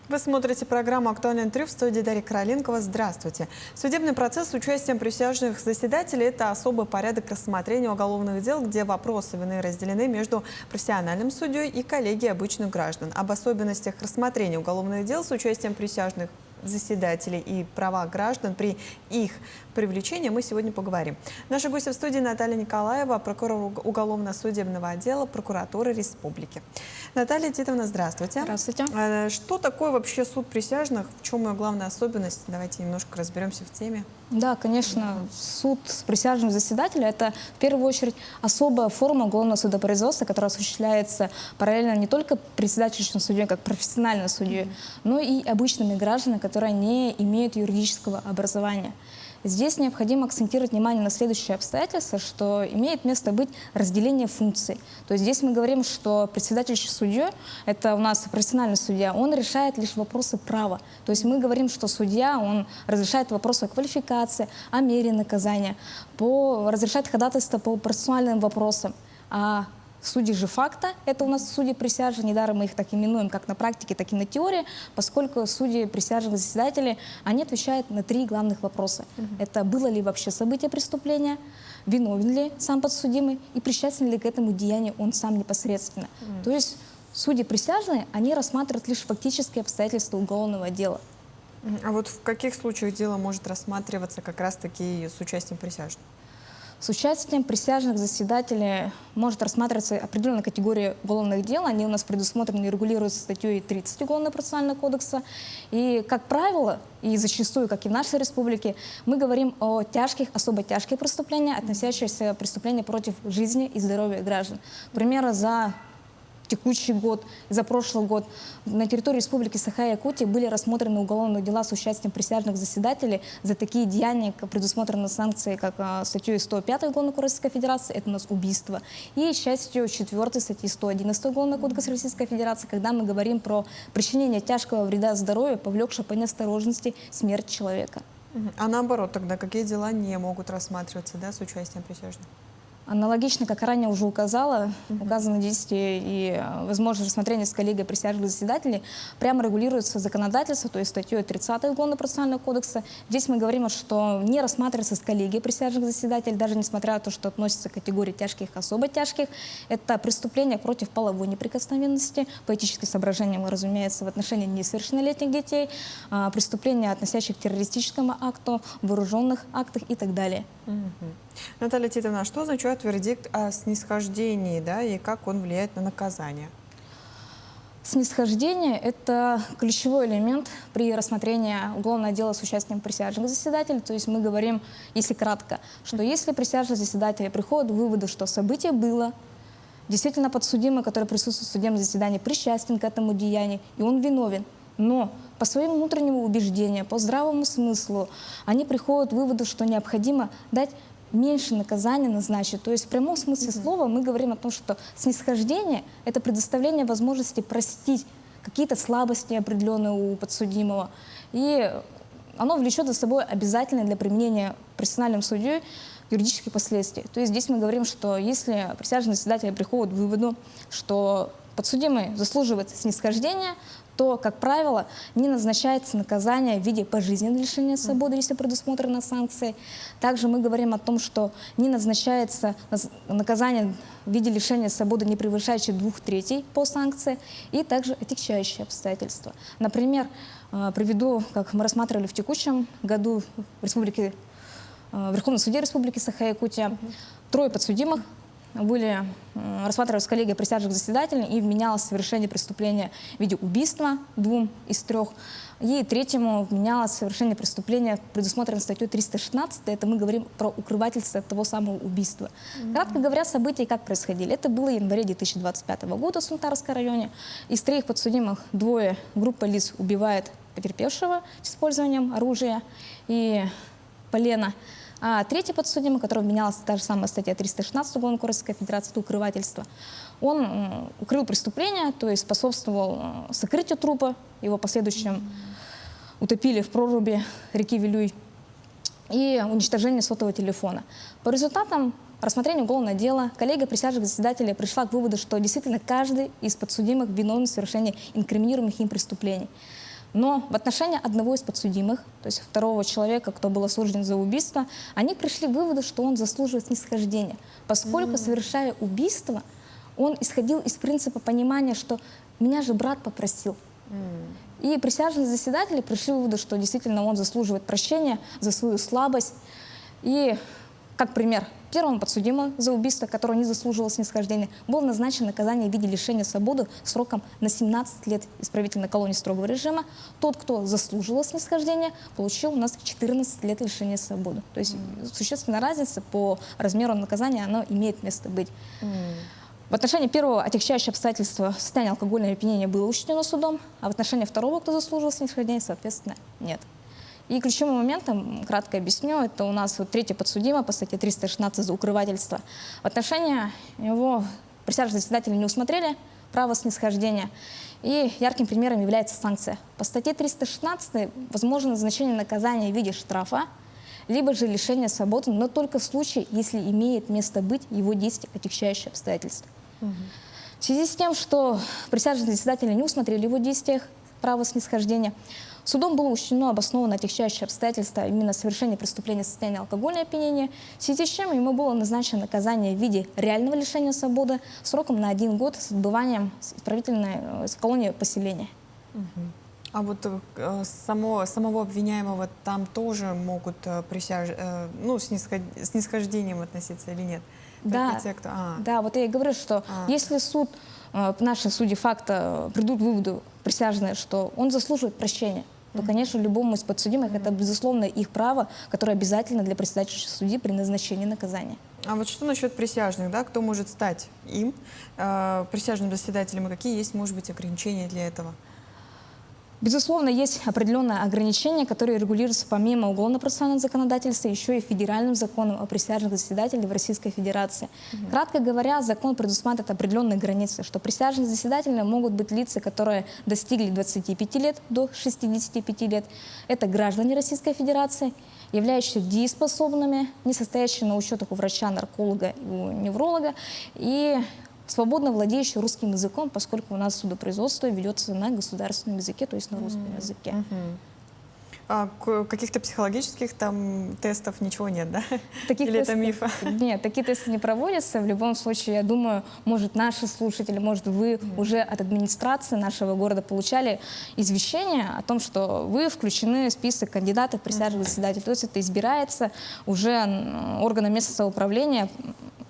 Вы смотрите программу «Актуальный интервью», в студии Дарья Короленкова. Здравствуйте. Судебный процесс с участием присяжных заседателей – это особый порядок рассмотрения уголовных дел, где вопросы вины разделены между профессиональным судьей и коллегией обычных граждан. Об особенностях рассмотрения уголовных дел с участием присяжных заседателей и права граждан при их привлечении мы сегодня поговорим. Наши гости в студии: Наталья Николаева, прокурор уголовно-судебного отдела прокуратуры республики. Наталья Титовна, здравствуйте. Здравствуйте. Что такое вообще суд присяжных? В чем ее главная особенность? Давайте немножко разберемся в теме. Да, конечно, суд с присяжным заседателем – это в первую очередь особая форма уголовного судопроизводства, которая осуществляется параллельно не только председательствующим судьей, как профессиональным судьей, но и обычными гражданами, которые не имеют юридического образования. Здесь необходимо акцентировать внимание на следующее обстоятельство, что имеет место быть разделение функций. То есть здесь мы говорим, что председательствующий судья, это у нас профессиональный судья, он решает лишь вопросы права. То есть мы говорим, что судья, он разрешает вопросы о квалификации, о мере наказания, разрешает ходатайство по процессуальным вопросам. А судьи же факта, это у нас судьи присяжных, недаром мы их так именуем, как на практике, так и на теории, поскольку судьи присяжных заседателей, они отвечают на три главных вопроса. Это было ли вообще событие преступления, виновен ли сам подсудимый и причастен ли к этому деянию он сам непосредственно. То есть судьи присяжные, они рассматривают лишь фактические обстоятельства уголовного дела. А вот в каких случаях дело может рассматриваться как раз-таки с участием присяжных? С участием присяжных заседателей может рассматриваться определенная категория уголовных дел. Они у нас предусмотрены и регулируются статьей 30 Уголовно-процессуального кодекса. И, как правило, и зачастую, как и в нашей республике, мы говорим о тяжких, особо тяжких преступлениях, относящихся к преступлениям против жизни и здоровья граждан. К примеру, за текущий год, за прошлый год на территории Республики Саха-Якутия были рассмотрены уголовные дела с участием присяжных заседателей за такие деяния, как предусмотрены санкции, как статьей 105 Уголовного кодекса Российской Федерации, это у нас убийство, и частью 4 статьи 111 Уголовного кодекса Российской Федерации, когда мы говорим про причинение тяжкого вреда здоровью, повлекшего по неосторожности смерть человека. А наоборот, тогда какие дела не могут рассматриваться, да, с участием присяжных? Аналогично, как ранее уже указала, указанные действия и возможность рассмотрения с коллегией присяжных заседателей прямо регулируется законодательство, то есть статьей 30 Уголовно-процессуального кодекса. Здесь мы говорим, что не рассматривается с коллегией присяжных заседателей, даже несмотря на то, что относится к категории тяжких, особо тяжких. Это преступление против половой неприкосновенности, по этическим соображениям, разумеется, в отношении несовершеннолетних детей, преступления, относящиеся к террористическому акту, вооруженных актах и так далее. Наталья Титовна, что означает вердикт о снисхождении, да, и как он влияет на наказание? Снисхождение – это ключевой элемент при рассмотрении уголовного дела с участием присяжных заседателей. То есть мы говорим, если кратко, что если присяжные заседатели приходят к выводу, что событие было, действительно подсудимый, который присутствует в судебном заседании, причастен к этому деянию, и он виновен, но по своему внутреннему убеждению, по здравому смыслу, они приходят к выводу, что необходимо дать меньше наказания назначить. То есть в прямом смысле слова мы говорим о том, что снисхождение – это предоставление возможности простить какие-то слабости определенные у подсудимого. И оно влечет за собой обязательное для применения профессиональным судьей юридические последствия. То есть здесь мы говорим, что если присяжные заседатели приходят к выводу, что подсудимый заслуживает снисхождения, то, как правило, не назначается наказание в виде пожизненного лишения свободы, если предусмотрена санкция. Также мы говорим о том, что не назначается наказание в виде лишения свободы, не превышающее 2/3 по санкции, и также отягчающие обстоятельства. Например, приведу, как мы рассматривали в текущем году в Верховном суде Республики Саха-Якутия, 3 подсудимых рассматривались коллегией присяжных заседателей и вменялось совершение преступления в виде убийства 2 из 3. И 3-му вменялось совершение преступления, предусмотренное статьей 316, это мы говорим про укрывательство от того самого убийства. Кратко говоря, события как происходили. Это было в январе 2025 года в Сунтарском районе. Из 3 подсудимых 2 группа лиц убивает потерпевшего с использованием оружия и полена. А 3-й подсудимый, которого вменялась та же самая статья 316 Уголовного кодекса Российской Федерации, это укрывательство, он укрыл преступление, то есть способствовал сокрытию трупа, его последующим утопили в проруби реки Вилюй, и уничтожение сотового телефона. По результатам рассмотрения уголовного дела коллегия присяжных заседателей пришла к выводу, что действительно каждый из подсудимых виновен в совершении инкриминируемых им преступлений. Но в отношении одного из подсудимых, то есть второго человека, кто был осужден за убийство, они пришли к выводу, что он заслуживает снисхождения, поскольку, совершая убийство, он исходил из принципа понимания, что меня же брат попросил. И присяжные заседатели пришли к выводу, что действительно он заслуживает прощения за свою слабость. И, как пример, первому подсудимому за убийство, которого не заслуживало снисхождения, было назначено наказание в виде лишения свободы сроком на 17 лет исправительной колонии строгого режима. Тот, кто заслуживал снисхождения, получил у нас 14 лет лишения свободы. То есть существенная разница по размеру наказания, она имеет место быть. В отношении первого отягчающее обстоятельство состояния алкогольного опьянения было учтено судом, а в отношении второго, кто заслуживал снисхождения, соответственно, нет. И ключевым моментом, кратко объясню, это у нас вот третий подсудимый по статье 316 за укрывательство. В отношении его присяжные заседатели не усмотрели право снисхождения. И ярким примером является санкция. По статье 316 возможно назначение наказания в виде штрафа, либо же лишение свободы, но только в случае, если имеет место быть его действие отягчающее обстоятельства. В связи с тем, что присяжные заседатели не усмотрели его действиях право снисхождения, судом было учтено обоснованно отягчающее обстоятельства именно совершения преступления состояния алкогольного опьянения, в связи с чем ему было назначено наказание в виде реального лишения свободы сроком на 1 год с отбыванием в колонии поселения. А вот самого обвиняемого там тоже могут снисхождением относиться или нет? Да, да, вот я и говорю, что если суд, наши судьи факта придут к выводу присяжные, что он заслуживает прощения, то, конечно, любому из подсудимых это, безусловно, их право, которое обязательно для председательства судьи при назначении наказания. А вот что насчет присяжных, да? Кто может стать им, присяжным заседателем, и какие есть, может быть, ограничения для этого? Безусловно, есть определенные ограничения, которые регулируются помимо уголовно-процессуального законодательства еще и федеральным законом о присяжных заседателях в Российской Федерации. Кратко говоря, закон предусматривает определенные границы, что присяжными заседателями могут быть лица, которые достигли 25 лет до 65 лет. Это граждане Российской Федерации, являющиеся дееспособными, не состоящие на учетах у врача, нарколога и у невролога, и свободно владеющий русским языком, поскольку у нас судопроизводство ведется на государственном языке, то есть на русском языке. А каких-то психологических там тестов ничего нет, да? Или это миф? Нет, такие тесты не проводятся. В любом случае, я думаю, может, наши слушатели, может, вы уже от администрации нашего города получали извещение о том, что вы включены в список кандидатов в присяжных заседателей. То есть это избирается уже органом местного самоуправления.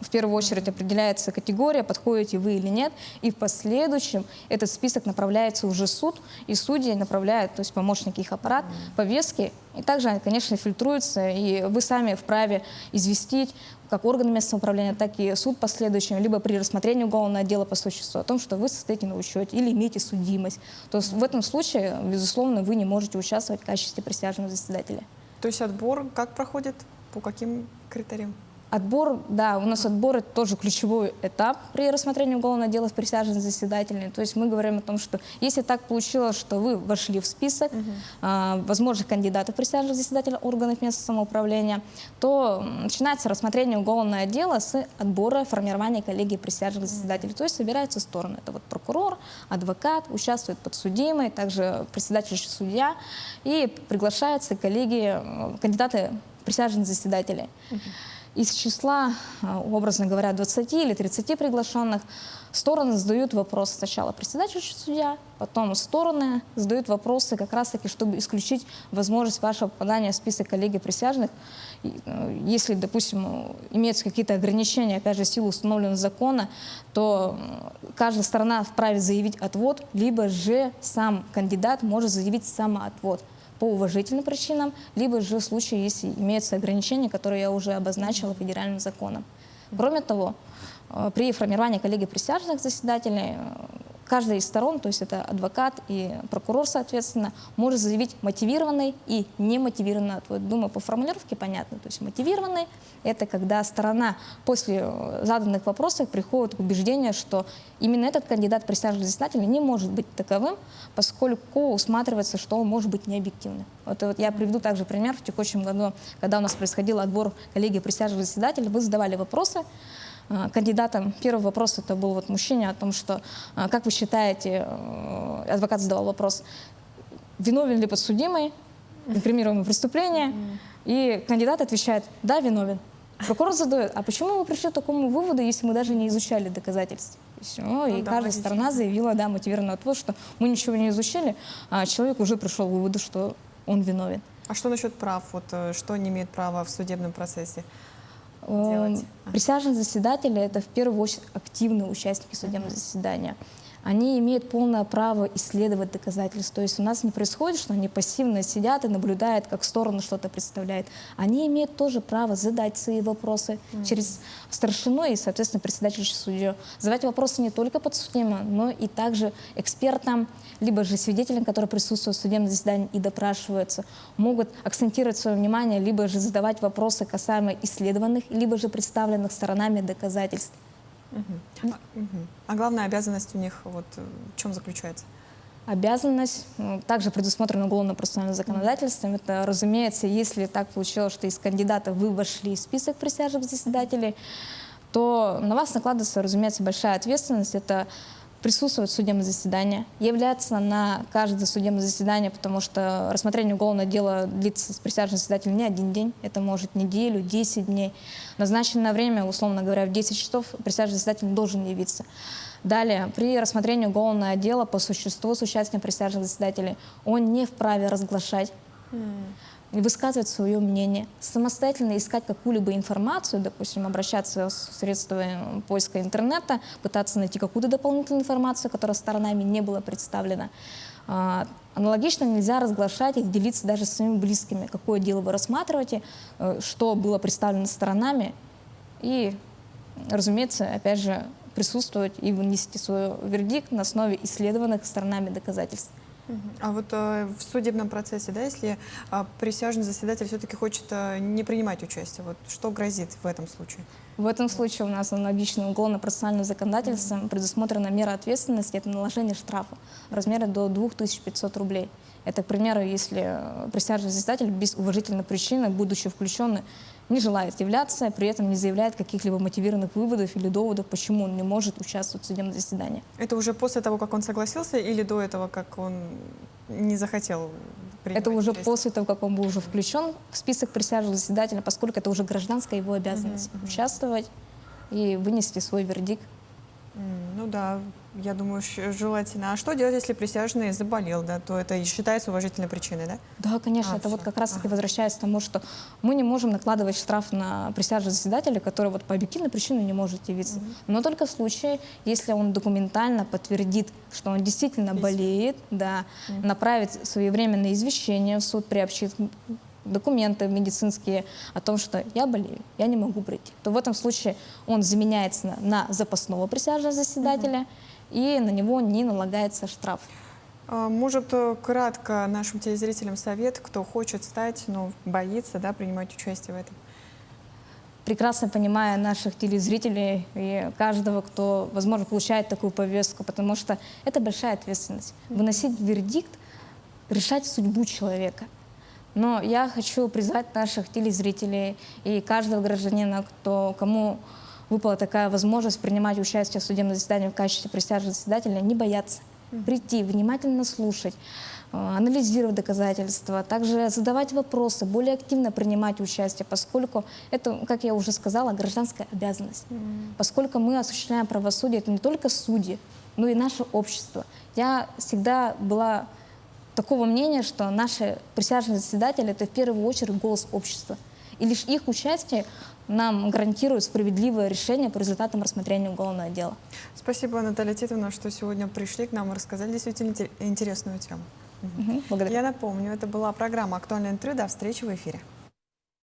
В первую очередь определяется категория, подходите вы или нет, и в последующем этот список направляется уже в суд, и судьи направляют, то есть помощники их аппарат, повестки, и также, конечно, фильтруются, и вы сами вправе известить как органы местного управления, так и суд последующим, либо при рассмотрении уголовного дела по существу о том, что вы состоите на учете или имеете судимость. То есть в этом случае, безусловно, вы не можете участвовать в качестве присяжного заседателя. То есть отбор как проходит? По каким критериям? Отбор, да, у нас отбор — это тоже ключевой этап при рассмотрении уголовного дела с присяжными заседателями. То есть мы говорим о том, что если так получилось, что вы вошли в список возможных кандидатов в присяжных заседателей органов местного самоуправления, то начинается рассмотрение уголовного дела с отбора формирования коллегии присяжных заседателей. То есть собираются стороны. Это вот прокурор, адвокат, участвует подсудимый, также председатель судья, и приглашаются коллеги, кандидаты присяжных заседателей. Из числа, образно говоря, 20 или 30 приглашенных, стороны задают вопрос сначала председатель судья, потом стороны задают вопросы как раз-таки, чтобы исключить возможность вашего попадания в список коллегий присяжных. Если, допустим, имеются какие-то ограничения, опять же, в силу установленного закона, то каждая сторона вправе заявить отвод, либо же сам кандидат может заявить самоотвод по уважительным причинам, либо же в случае, если имеются ограничения, которые я уже обозначила федеральным законом. Кроме того, при формировании коллегии присяжных заседателей каждая из сторон, то есть это адвокат и прокурор, соответственно, может заявить мотивированный и немотивированный отвод. Думаю, по формулировке понятно. То есть мотивированный — это когда сторона после заданных вопросов приходит к убеждению, что именно этот кандидат присяжных заседателей не может быть таковым, поскольку усматривается, что он может быть необъективным. Вот я приведу также пример. В текущем году, когда у нас происходил отбор коллегии присяжных заседателей, вы задавали вопросы кандидатам. Первый вопрос это был мужчине о том, что, как вы считаете, адвокат задавал вопрос, виновен ли подсудимый, инкримируемое преступление, и кандидат отвечает: да, виновен. Прокурор задает: а почему вы пришли к такому выводу, если мы даже не изучали доказательств? И всё. И да, каждая логично. сторона заявила, да, мотивированный отвод, что мы ничего не изучили, а человек уже пришел к выводу, что он виновен. А что насчет прав? Вот что не имеет права в судебном процессе делать? Присяжные заседатели — это в первую очередь активные участники судебного заседания. Они имеют полное право исследовать доказательства. То есть у нас не происходит, что они пассивно сидят и наблюдают, как сторону что-то представляет. Они имеют тоже право задать свои вопросы через старшину и, соответственно, председателя судью. Задавать вопросы не только подсудимым, но и также экспертам, либо же свидетелям, которые присутствуют в судебном заседании и допрашиваются, могут акцентировать свое внимание, либо же задавать вопросы касаемо исследованных, либо же представленных сторонами доказательств. А главная обязанность у них вот в чем заключается? Обязанность также предусмотрена уголовно-процессуальным законодательством. Это, разумеется, если так получилось, что из кандидатов вы вошли в список присяжных заседателей, то на вас накладывается, разумеется, большая ответственность. Это присутствовать в судебном заседании, являться на каждое судебное заседание, потому что рассмотрение уголовного дела длится с присяжным заседателем не один день, это может неделю, 10 дней. Назначенное время, условно говоря, в 10 часов присяжный заседатель должен явиться. Далее, при рассмотрении уголовного дела по существу с участием присяжных заседателей он не вправе разглашать, высказывать свое мнение, самостоятельно искать какую-либо информацию, допустим, обращаться в средства поиска интернета, пытаться найти какую-то дополнительную информацию, которая сторонами не была представлена. Аналогично нельзя разглашать и делиться даже с своими близкими, какое дело вы рассматриваете, что было представлено сторонами, и, разумеется, опять же, присутствовать и вынести свой вердикт на основе исследованных сторонами доказательств. А вот в судебном процессе, да, если присяжный заседатель все-таки хочет не принимать участие, вот что грозит в этом случае? В этом случае у нас аналогично уголовно-процессуальным законодательством предусмотрена мера ответственности — это наложение штрафа в размере до 2500 рублей. Это, к примеру, если присяжный заседатель без уважительной причины, будучи включенным, не желает являться, при этом не заявляет каких-либо мотивированных выводов или доводов, почему он не может участвовать в судебном заседании. Это уже после того, как он согласился, или до этого, как он не захотел принимать Это уже участие? после того, как он был уже включен в список присяжных заседателей, поскольку это уже гражданская его обязанность участвовать и вынести свой вердикт. Ну да, я думаю, желательно. А что делать, если присяжный заболел, да, то это и считается уважительной причиной, да? Да, конечно, это всё. вот как раз-таки возвращаясь к тому, что мы не можем накладывать штраф на присяжного заседателя, который вот по объективной причине не может явиться. Но только в случае, если он документально подтвердит, что он действительно болеет, да, направит своевременное извещение в суд, приобщит документы медицинские о том, что я болею, я не могу прийти, то в этом случае он заменяется на запасного присяжного заседателя, и на него не налагается штраф. Может, кратко нашим телезрителям совет, кто хочет стать, но боится, да, принимать участие в этом? Прекрасно понимая наших телезрителей и каждого, кто, возможно, получает такую повестку, потому что это большая ответственность. Выносить вердикт, решать судьбу человека. Но я хочу призвать наших телезрителей и каждого гражданина, кому выпала такая возможность принимать участие в судебном заседании в качестве присяжного заседателя, не бояться, прийти, внимательно слушать, анализировать доказательства, также задавать вопросы, более активно принимать участие, поскольку это, как я уже сказала, гражданская обязанность. Поскольку мы осуществляем правосудие, это не только судьи, но и наше общество. Я всегда была такого мнения, что наши присяжные заседатели — это в первую очередь голос общества. И лишь их участие нам гарантирует справедливое решение по результатам рассмотрения уголовного дела. Спасибо, Наталья Титовна, что сегодня пришли к нам и рассказали действительно интересную тему. Благодарю. Я напомню, это была программа «Актуальное интервью». До встречи в эфире.